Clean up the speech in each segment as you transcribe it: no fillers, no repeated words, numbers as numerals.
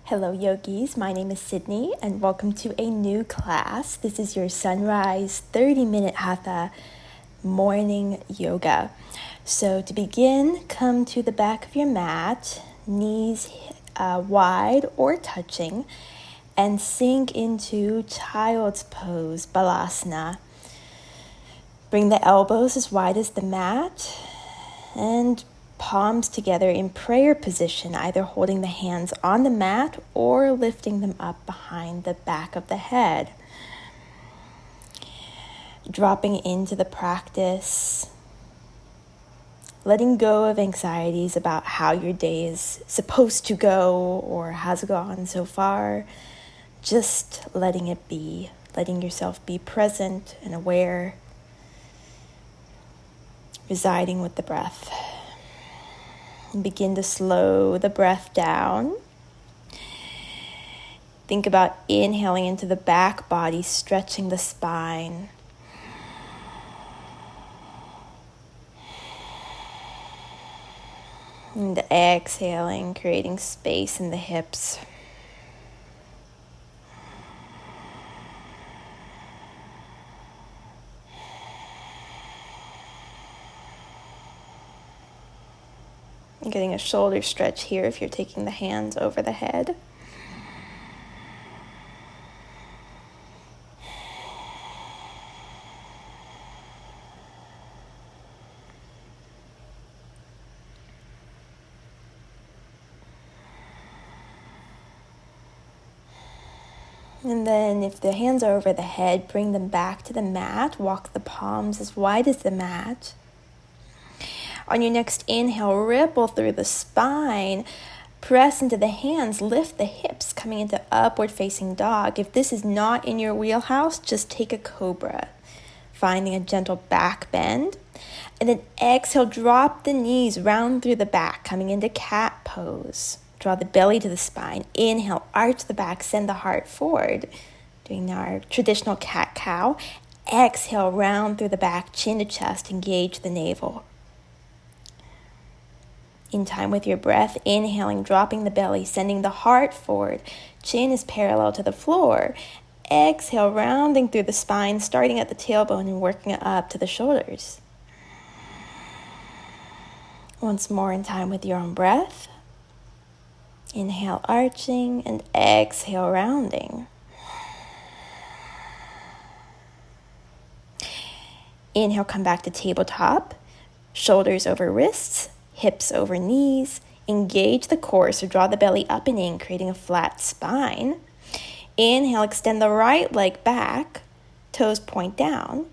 Hello yogis, my name is Sydney and welcome to a new class. This is your sunrise 30-minute Hatha morning yoga. So to begin, come to the back of your mat, knees wide or touching, and sink into child's pose, balasana. Bring the elbows as wide as the mat and palms together in prayer position, either holding the hands on the mat or lifting them up behind the back of the head. Dropping into the practice, letting go of anxieties about how your day is supposed to go or has gone so far. Just letting it be, letting yourself be present and aware, residing with the breath. And begin to slow the breath down. Think about inhaling into the back body, stretching the spine. And exhaling, creating space in the hips. Getting a shoulder stretch here if you're taking the hands over the head. And then if the hands are over the head, bring them back to the mat. Walk the palms as wide as the mat. On your next inhale, ripple through the spine, press into the hands, lift the hips, coming into upward facing dog. If this is not in your wheelhouse, just take a cobra, finding a gentle back bend. And then exhale, drop the knees round through the back, coming into cat pose. Draw the belly to the spine. Inhale, arch the back, send the heart forward. Doing our traditional cat-cow. Exhale, round through the back, chin to chest, engage the navel. In time with your breath, inhaling, dropping the belly, sending the heart forward. Chin is parallel to the floor. Exhale, rounding through the spine, starting at the tailbone and working it up to the shoulders. Once more in time with your own breath. Inhale, arching, and exhale, rounding. Inhale, come back to tabletop. Shoulders over wrists. Hips over knees. Engage the core, so draw the belly up and in, creating a flat spine. Inhale, extend the right leg back, toes point down.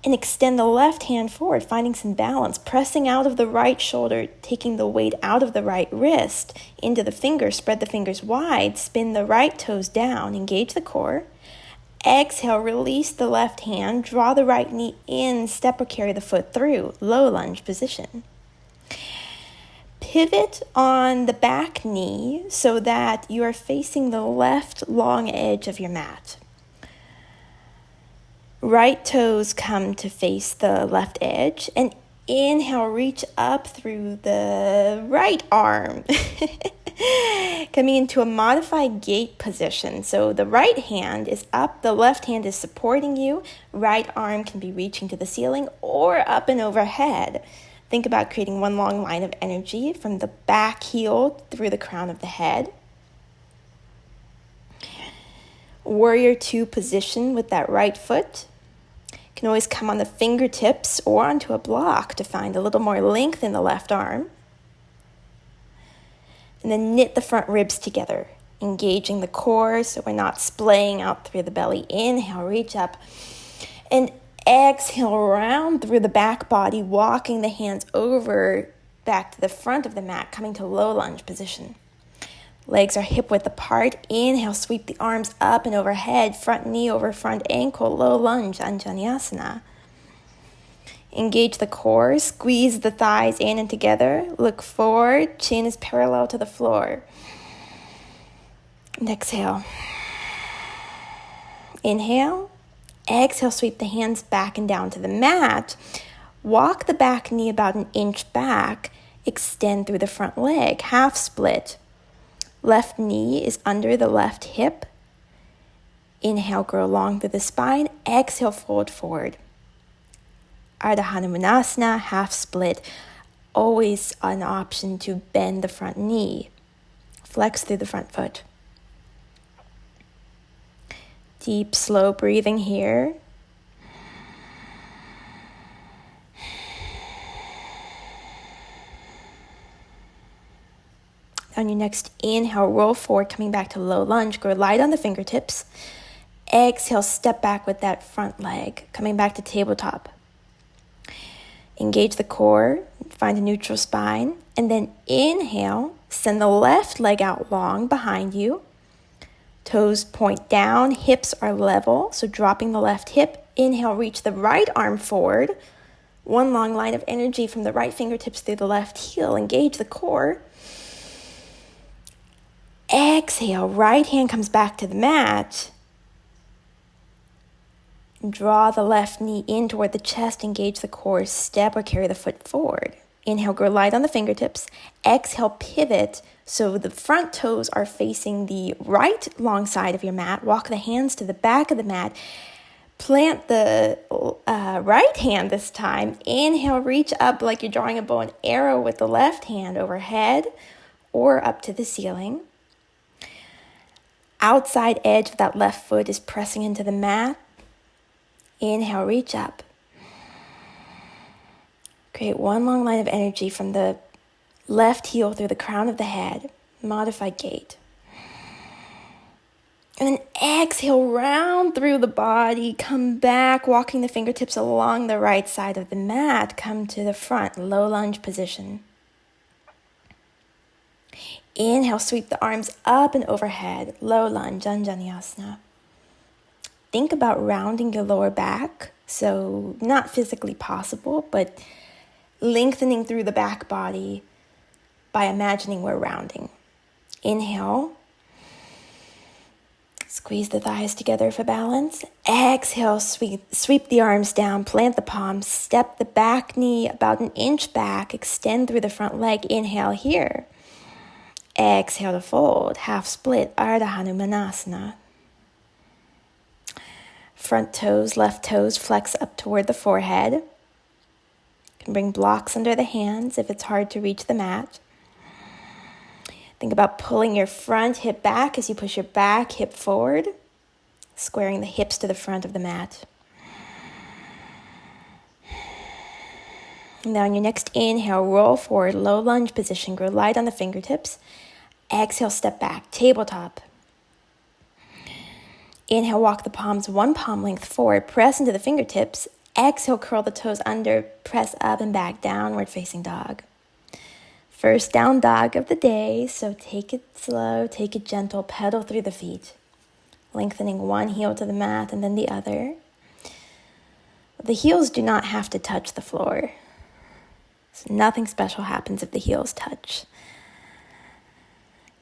And extend the left hand forward, finding some balance, pressing out of the right shoulder, taking the weight out of the right wrist, into the fingers, spread the fingers wide, spin the right toes down, engage the core. Exhale, release the left hand, draw the right knee in, step or carry the foot through, low lunge position. Pivot on the back knee so that you are facing the left long edge of your mat. Right toes come to face the left edge, and inhale, reach up through the right arm. Coming into a modified gate position. So the right hand is up, the left hand is supporting you. Right arm can be reaching to the ceiling or up and overhead. Think about creating one long line of energy from the back heel through the crown of the head. Warrior 2 position with that right foot. You can always come on the fingertips or onto a block to find a little more length in the left arm. And then knit the front ribs together, engaging the core so we're not splaying out through the belly. Inhale, reach up. And exhale, round through the back body, walking the hands over back to the front of the mat, coming to low lunge position. Legs are hip width apart. Inhale, sweep the arms up and overhead, front knee over front ankle, low lunge, Anjaneyasana. Engage the core, squeeze the thighs in and together. Look forward, chin is parallel to the floor. And exhale. Inhale. Exhale, sweep the hands back and down to the mat. Walk the back knee about an inch back. Extend through the front leg, half split. Left knee is under the left hip. Inhale, grow long through the spine. Exhale, fold forward. Ardha Hanumanasana, half split. Always an option to bend the front knee. Flex through the front foot. Deep, slow breathing here. On your next inhale, roll forward, coming back to low lunge. Grow light on the fingertips. Exhale, step back with that front leg, coming back to tabletop. Engage the core, find a neutral spine, and then inhale, send the left leg out long behind you. Toes point down, hips are level, so dropping the left hip. Inhale, reach the right arm forward. One long line of energy from the right fingertips through the left heel. Engage the core. Exhale, right hand comes back to the mat. Draw the left knee in toward the chest, engage the core, step or carry the foot forward. Inhale, grow light on the fingertips. Exhale, pivot so the front toes are facing the right long side of your mat. Walk the hands to the back of the mat. Plant the right hand this time. Inhale, reach up like you're drawing a bow and arrow with the left hand overhead or up to the ceiling. Outside edge of that left foot is pressing into the mat. Inhale, reach up. Create one long line of energy from the left heel through the crown of the head. Modified gait. And then exhale, round through the body. Come back, walking the fingertips along the right side of the mat. Come to the front, low lunge position. Inhale, sweep the arms up and overhead. Low lunge, Anjaneyasana. Think about rounding your lower back. So not physically possible, but lengthening through the back body by imagining we're rounding. Inhale. Squeeze the thighs together for balance. Exhale, sweep the arms down, plant the palms, step the back knee about an inch back, extend through the front leg. Inhale here. Exhale to fold, half split, Ardha Hanumanasana. Front toes, left toes flex up toward the forehead. You can bring blocks under the hands if it's hard to reach the mat. Think about pulling your front hip back as you push your back hip forward, squaring the hips to the front of the mat. Now on your next inhale, roll forward, low lunge position, grow light on the fingertips. Exhale, step back, tabletop. Inhale, walk the palms one palm length forward, press into the fingertips. Exhale, curl the toes under, press up and back, downward facing dog. First down dog of the day, so take it slow, take it gentle, pedal through the feet. Lengthening one heel to the mat and then the other. The heels do not have to touch the floor. So nothing special happens if the heels touch.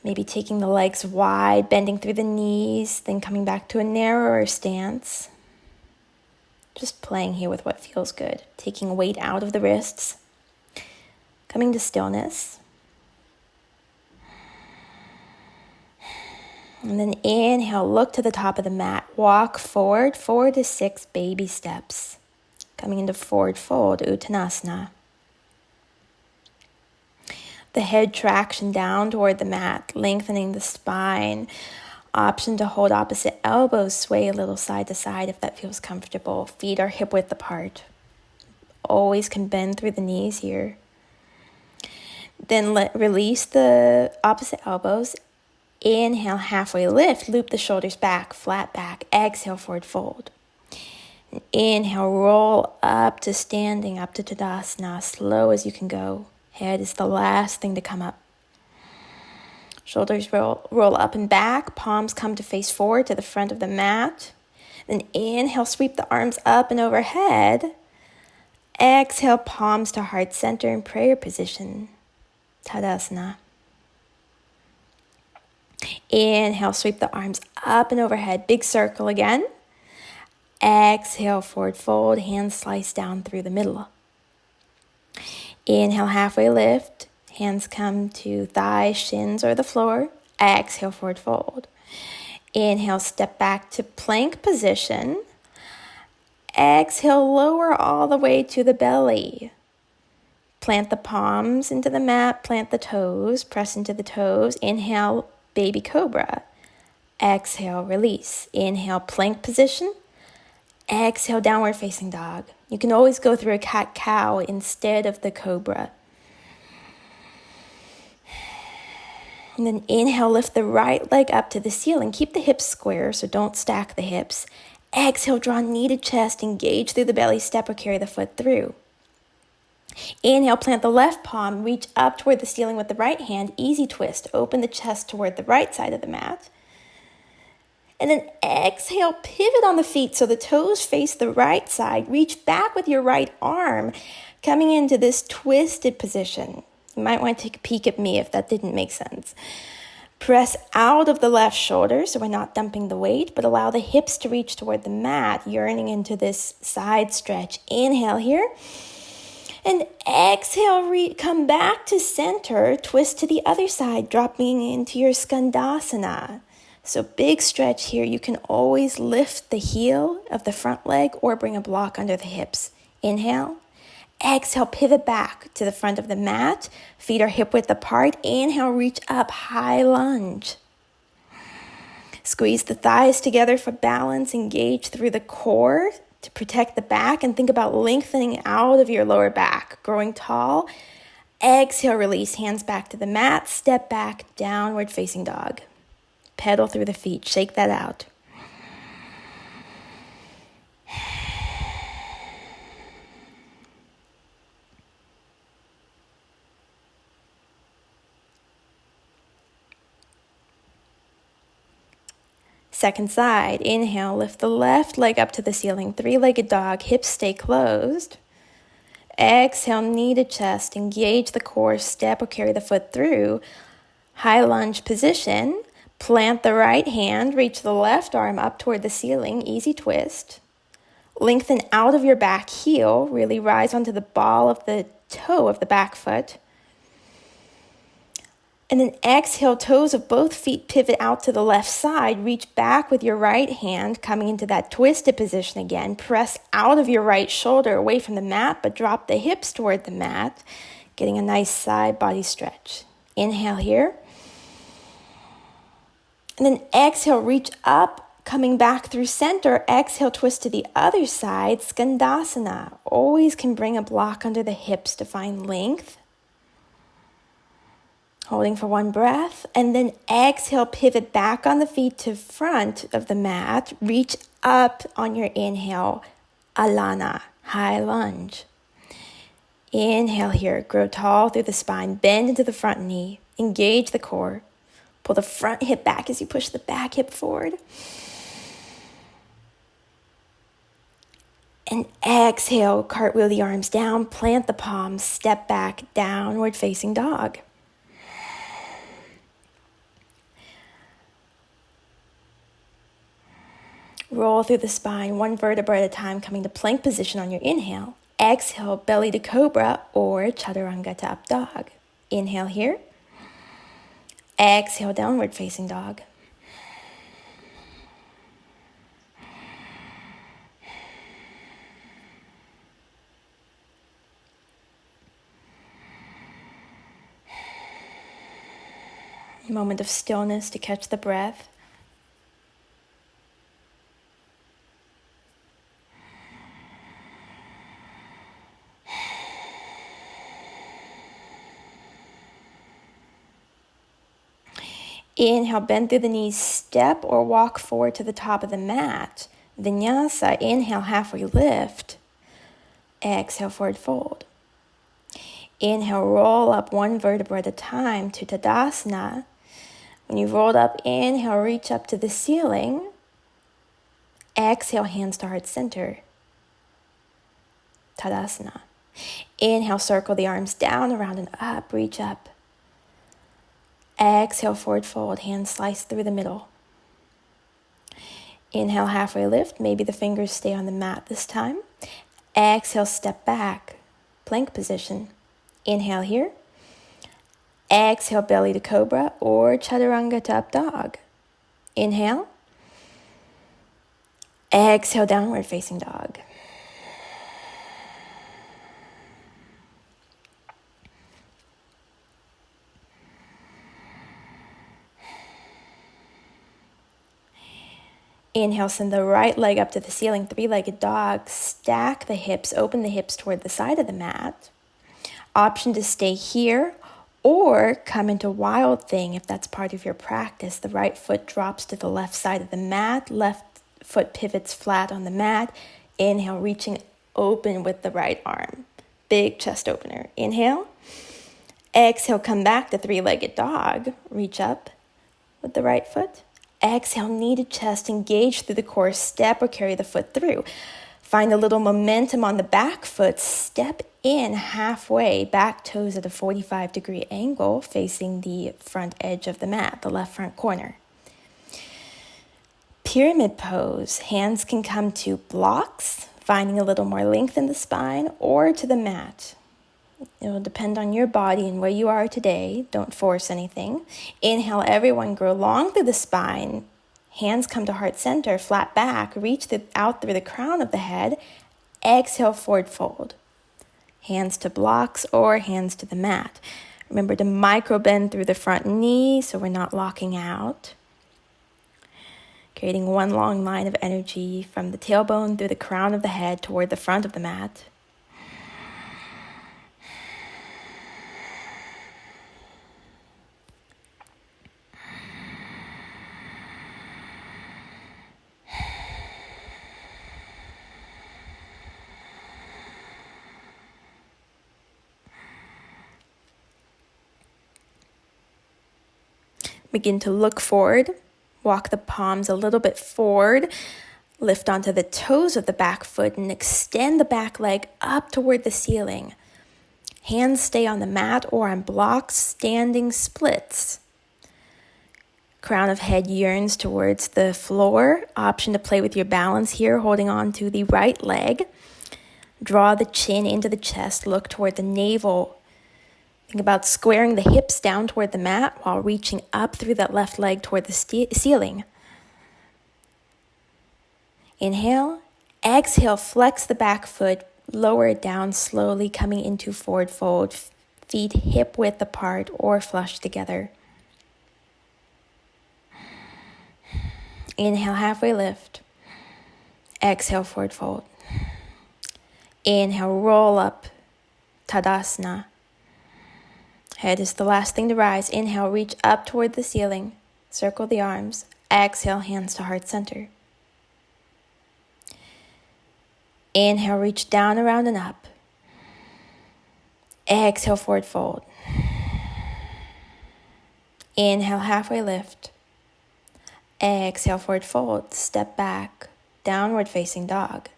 Maybe taking the legs wide, bending through the knees, then coming back to a narrower stance. Just playing here with what feels good. Taking weight out of the wrists. Coming to stillness. And then inhale, look to the top of the mat. Walk forward, 4 to 6 baby steps. Coming into forward fold, Uttanasana. The head traction down toward the mat, lengthening the spine. Option to hold opposite elbows, sway a little side to side if that feels comfortable. Feet are hip width apart. Always can bend through the knees here. Then release the opposite elbows. Inhale, halfway lift, loop the shoulders back, flat back. Exhale, forward fold. And inhale, roll up to standing, up to Tadasana, slow as you can go. Head is the last thing to come up. Shoulders roll up and back. Palms come to face forward to the front of the mat. Then inhale, sweep the arms up and overhead. Exhale, palms to heart center in prayer position. Tadasana. Inhale, sweep the arms up and overhead. Big circle again. Exhale, forward fold. Hands slice down through the middle. Inhale, halfway lift. Hands come to thighs, shins, or the floor. Exhale, forward fold. Inhale, step back to plank position. Exhale, lower all the way to the belly. Plant the palms into the mat, plant the toes, press into the toes. Inhale, baby cobra. Exhale, release. Inhale, plank position. Exhale, downward facing dog. You can always go through a cat-cow instead of the cobra. And then inhale, lift the right leg up to the ceiling. Keep the hips square, so don't stack the hips. Exhale, draw knee to chest, engage through the belly, step or carry the foot through. Inhale, plant the left palm, reach up toward the ceiling with the right hand, easy twist, open the chest toward the right side of the mat. And then exhale, pivot on the feet so the toes face the right side, reach back with your right arm, coming into this twisted position. You might want to take a peek at me if that didn't make sense. Press out of the left shoulder so we're not dumping the weight, but allow the hips to reach toward the mat, yearning into this side stretch. Inhale here. And exhale, come back to center, twist to the other side, dropping into your skandasana. So big stretch here. You can always lift the heel of the front leg or bring a block under the hips. Inhale. Exhale, pivot back to the front of the mat. Feet are hip width apart. Inhale, reach up, high lunge. Squeeze the thighs together for balance. Engage through the core to protect the back, and think about lengthening out of your lower back, growing tall. Exhale, release, hands back to the mat, step back, downward facing dog. Pedal through the feet, shake that out. Second side, inhale, lift the left leg up to the ceiling, three-legged dog, hips stay closed. Exhale, knee to chest, engage the core, step or carry the foot through. High lunge position, plant the right hand, reach the left arm up toward the ceiling, easy twist. Lengthen out of your back heel, really rise onto the ball of the toe of the back foot. And then exhale, toes of both feet pivot out to the left side. Reach back with your right hand, coming into that twisted position again. Press out of your right shoulder away from the mat, but drop the hips toward the mat, getting a nice side body stretch. Inhale here. And then exhale, reach up, coming back through center. Exhale, twist to the other side, skandasana. Always can bring a block under the hips to find length. Holding for one breath, and then exhale, pivot back on the feet to front of the mat. Reach up on your inhale, alana, high lunge. Inhale here, grow tall through the spine, bend into the front knee, engage the core. Pull the front hip back as you push the back hip forward. And exhale, cartwheel the arms down, plant the palms, step back, downward facing dog. Roll through the spine, one vertebra at a time, coming to plank position on your inhale. Exhale, belly to cobra or chaturanga to up dog. Inhale here. Exhale, downward facing dog. A moment of stillness to catch the breath. Inhale, bend through the knees, step or walk forward to the top of the mat. Vinyasa, inhale, halfway lift. Exhale, forward fold. Inhale, roll up one vertebra at a time to Tadasana. When you've rolled up, inhale, reach up to the ceiling. Exhale, hands to heart center. Tadasana. Inhale, circle the arms down, around and up, reach up. Exhale, forward fold, hands slice through the middle. Inhale, halfway lift. Maybe the fingers stay on the mat this time. Exhale, step back, plank position. Inhale here. Exhale, belly to cobra or chaturanga to up dog. Inhale. Exhale, downward facing dog. Inhale, send the right leg up to the ceiling, three-legged dog. Stack the hips, open the hips toward the side of the mat. Option to stay here or come into wild thing if that's part of your practice. The right foot drops to the left side of the mat, left foot pivots flat on the mat. Inhale, reaching open with the right arm. Big chest opener. Inhale. Exhale, come back to three-legged dog. Reach up with the right foot. Exhale, knee to chest, engage through the core, step or carry the foot through. Find a little momentum on the back foot, step in halfway, back toes at a 45-degree angle facing the front edge of the mat, the left front corner. Pyramid pose, hands can come to blocks, finding a little more length in the spine, or to the mat. It will depend on your body and where you are today. Don't force anything. Inhale, everyone grow long through the spine. Hands come to heart center, flat back. Reach out through the crown of the head. Exhale, forward fold. Hands to blocks or hands to the mat. Remember to micro bend through the front knee so we're not locking out. Creating one long line of energy from the tailbone through the crown of the head toward the front of the mat. Begin to look forward. Walk the palms a little bit forward. Lift onto the toes of the back foot and extend the back leg up toward the ceiling. Hands stay on the mat or on blocks, standing splits. Crown of head yearns towards the floor. Option to play with your balance here, holding on to the right leg. Draw the chin into the chest, look toward the navel. Think about squaring the hips down toward the mat while reaching up through that left leg toward the ceiling. Inhale. Exhale, flex the back foot, lower it down slowly, coming into forward fold. Feet hip width apart or flush together. Inhale, halfway lift. Exhale, forward fold. Inhale, roll up, Tadasana. Head is the last thing to rise. Inhale, reach up toward the ceiling. Circle the arms. Exhale, hands to heart center. Inhale, reach down, around, and up. Exhale, forward fold. Inhale, halfway lift. Exhale, forward fold. Step back, downward facing dog.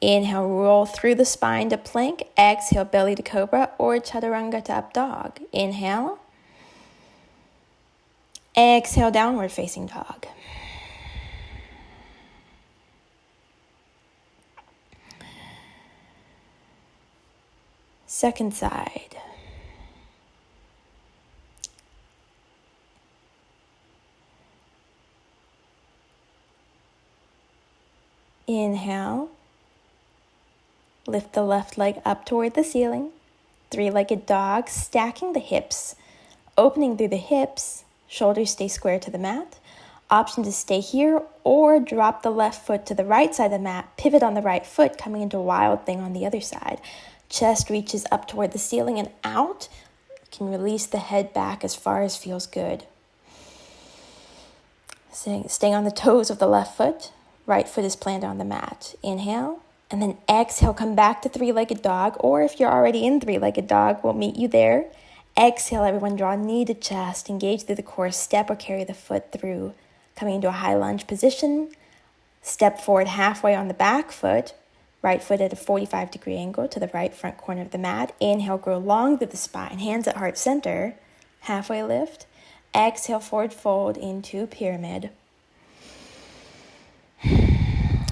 Inhale, roll through the spine to plank. Exhale, belly to cobra or chaturanga to up dog. Inhale. Exhale, downward facing dog. Second side. Inhale. Lift the left leg up toward the ceiling. Three-legged dog, stacking the hips. Opening through the hips, shoulders stay square to the mat. Option to stay here or drop the left foot to the right side of the mat. Pivot on the right foot, coming into wild thing on the other side. Chest reaches up toward the ceiling and out. You can release the head back as far as feels good. Staying on the toes of the left foot. Right foot is planted on the mat. Inhale. And then exhale, come back to three-legged dog. Or if you're already in three-legged dog, we'll meet you there. Exhale, everyone, draw knee to chest. Engage through the core. Step or carry the foot through. Coming into a high lunge position. Step forward halfway on the back foot. Right foot at a 45-degree angle to the right front corner of the mat. Inhale, grow long through the spine. Hands at heart center. Halfway lift. Exhale, forward fold into pyramid.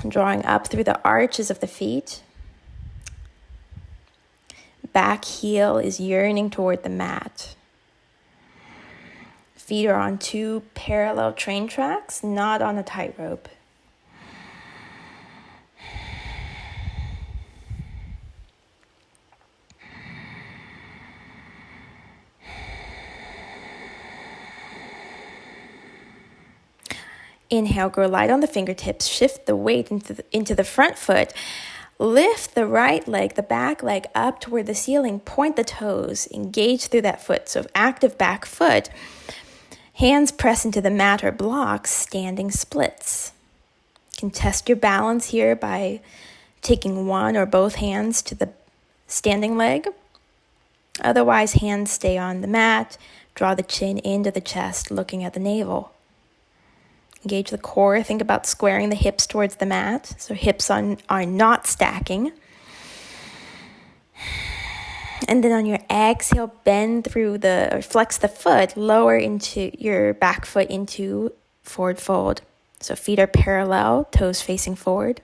Drawing up through the arches of the feet. Back heel is yearning toward the mat. Feet are on 2 parallel train tracks, not on a tightrope. Inhale, grow light on the fingertips. Shift the weight into the front foot. Lift the right leg, the back leg up toward the ceiling. Point the toes. Engage through that foot. So active back foot. Hands press into the mat or blocks, standing splits. You can test your balance here by taking one or both hands to the standing leg. Otherwise, hands stay on the mat. Draw the chin into the chest, looking at the navel. Engage the core. Think about squaring the hips towards the mat. So hips are not stacking. And then on your exhale, bend through or flex the foot, lower into your back foot into forward fold. So feet are parallel, toes facing forward.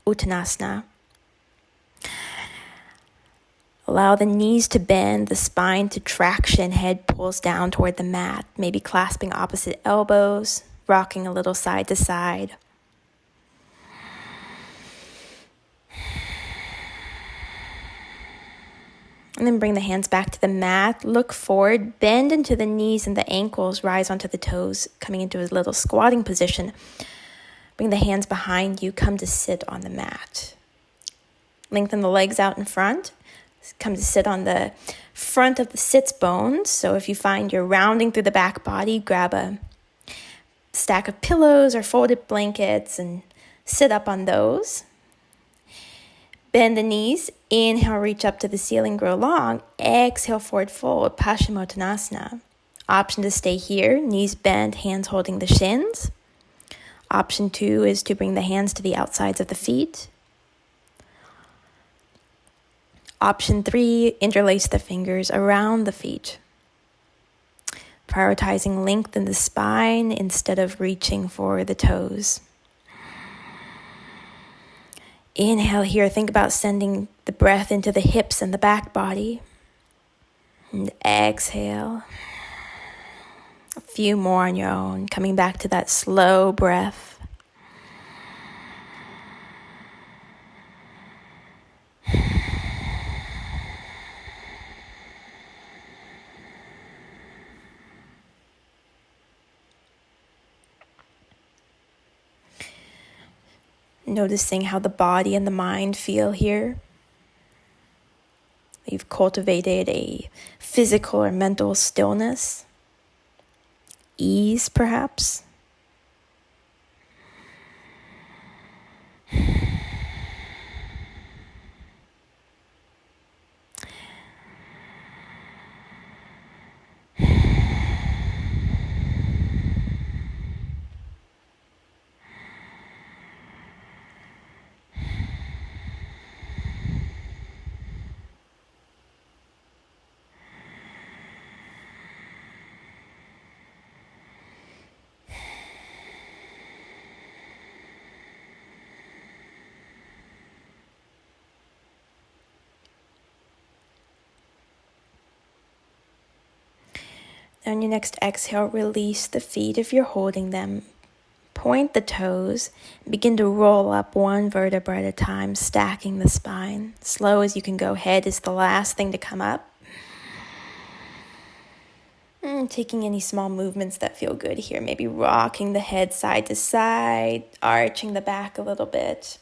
Uttanasana. Allow the knees to bend, the spine to traction, head pulls down toward the mat, maybe clasping opposite elbows, rocking a little side to side. And then bring the hands back to the mat, look forward, bend into the knees and the ankles, rise onto the toes, coming into a little squatting position. Bring the hands behind you, come to sit on the mat. Lengthen the legs out in front, come to sit on the front of the sits bones. So if you find you're rounding through the back body, grab a stack of pillows or folded blankets and sit up on those. Bend the knees. Inhale, reach up to the ceiling, grow long. Exhale, forward fold, Paschimottanasana. Option to stay here, knees bent, hands holding the shins. Option 2 is to bring the hands to the outsides of the feet. Option 3, interlace the fingers around the feet. Prioritizing length in the spine instead of reaching for the toes. Inhale here, think about sending the breath into the hips and the back body. And exhale. A few more on your own, coming back to that slow breath. Noticing how the body and the mind feel here. You've cultivated a physical or mental stillness, ease perhaps. On your next exhale, release the feet if you're holding them. Point the toes. Begin to roll up one vertebra at a time, stacking the spine. Slow as you can go. Head is the last thing to come up. And taking any small movements that feel good here. Maybe rocking the head side to side, arching the back a little bit.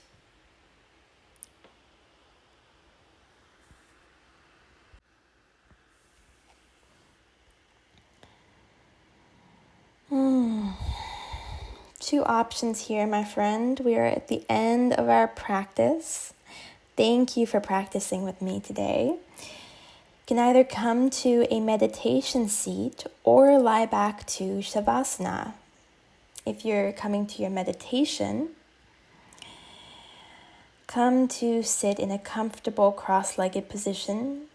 Two options here, my friend. We are at the end of our practice. Thank you for practicing with me today. You can either come to a meditation seat or lie back to Shavasana. If you're coming to your meditation, come to sit in a comfortable cross-legged position,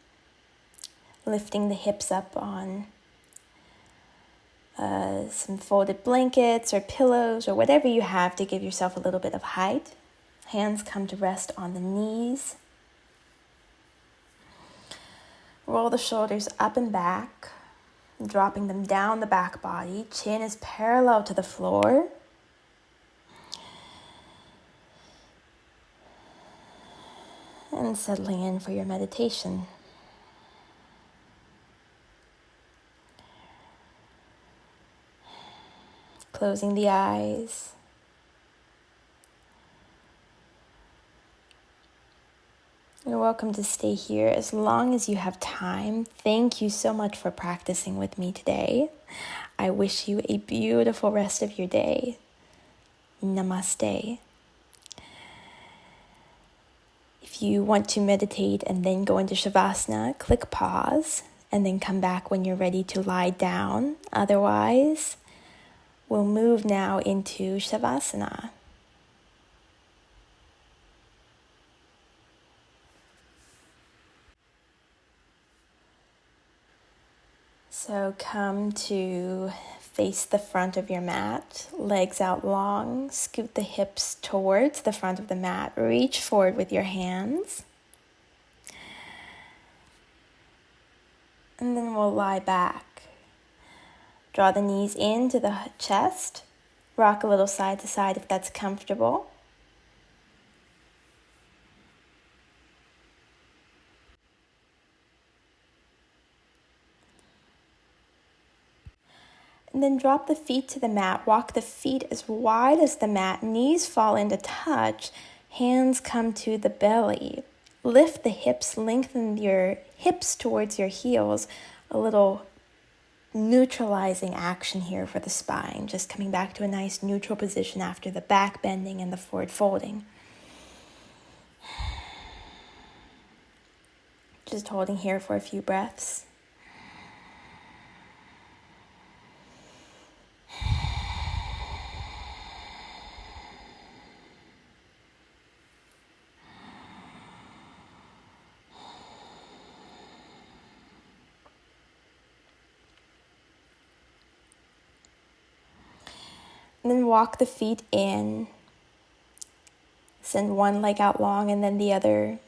lifting the hips up on some folded blankets or pillows or whatever you have to give yourself a little bit of height. Hands come to rest on the knees. Roll the shoulders up and back, dropping them down the back body. Chin is parallel to the floor. And settling in for your meditation. Closing the eyes. You're welcome to stay here as long as you have time. Thank you so much for practicing with me today. I wish you a beautiful rest of your day. Namaste. If you want to meditate and then go into Shavasana, click pause and then come back when you're ready to lie down. Otherwise, we'll move now into Shavasana. So come to face the front of your mat, legs out long, scoot the hips towards the front of the mat, reach forward with your hands. And then we'll lie back. Draw the knees into the chest, rock a little side to side if that's comfortable. And then drop the feet to the mat. Walk the feet as wide as the mat. Knees fall into touch. Hands come to the belly. Lift the hips. Lengthen your hips towards your heels. A little neutralizing action here for the spine. Just coming back to a nice neutral position after the back bending and the forward folding. Just holding here for a few breaths. And then walk the feet in. Send one leg out long and then the other.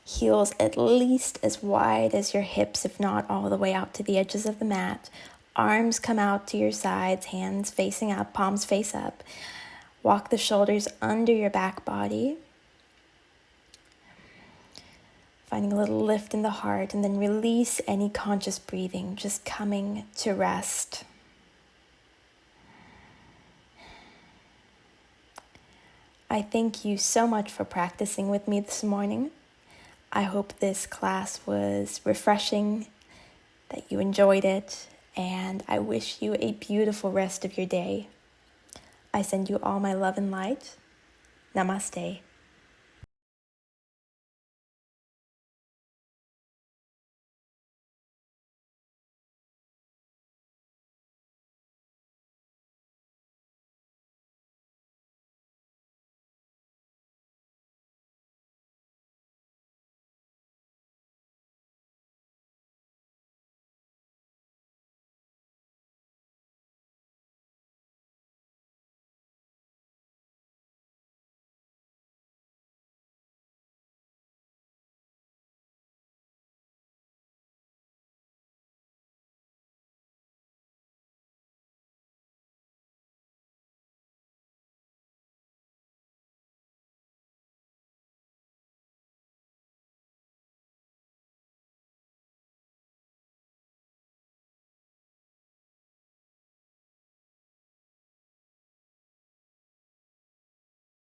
Heels at least as wide as your hips, if not all the way out to the edges of the mat. Arms come out to your sides, hands facing up, palms face up. Walk the shoulders under your back body. Finding a little lift in the heart, and then release any conscious breathing, just coming to rest. I thank you so much for practicing with me this morning. I hope this class was refreshing, that you enjoyed it, and I wish you a beautiful rest of your day. I send you all my love and light. Namaste.